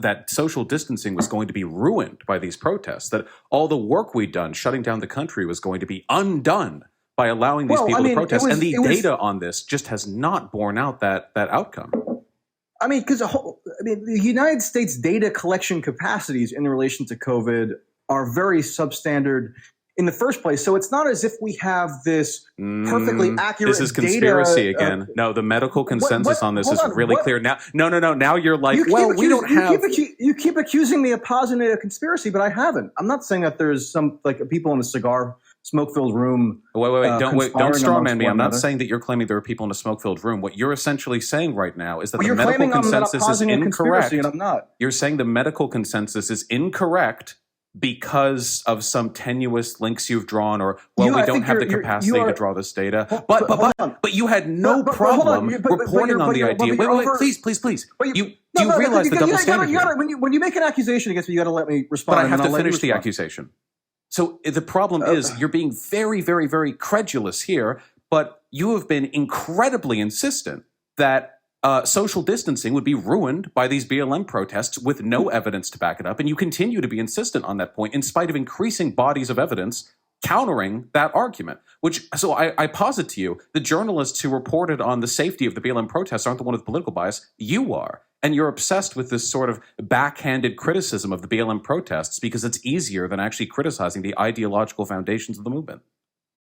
that social distancing was going to be ruined by these protests, that all the work we'd done shutting down the country was going to be undone by allowing these people to protest. And the data on this just has not borne out that outcome. I mean, because the United States data collection capacities in relation to COVID are very substandard in the first place. So it's not as if we have this perfectly accurate This is conspiracy data, again. No, the medical consensus on this is really clear. Now, no. Now you're like, you keep accusing me of positing a conspiracy, but I haven't. I'm not saying that there's some people in a cigar smoke-filled room. Wait! Don't strawman me. I'm not saying that you're claiming there are people in a smoke-filled room. What you're essentially saying right now is that the medical consensus is incorrect. And I'm not. You're saying the medical consensus is incorrect because of some tenuous links you've drawn, or we don't have the capacity to draw this data. But you had no problem reporting on the idea. Wait! Please. Do you realize the double standard here? When you make an accusation against me, you got to let me respond. But I have to finish the accusation. So the problem is you're being very, very, very credulous here, but you have been incredibly insistent that social distancing would be ruined by these BLM protests with no evidence to back it up. And you continue to be insistent on that point in spite of increasing bodies of evidence countering that argument. So I posit to you, the journalists who reported on the safety of the BLM protests aren't the one with political bias. You are. And you're obsessed with this sort of backhanded criticism of the BLM protests because it's easier than actually criticizing the ideological foundations of the movement.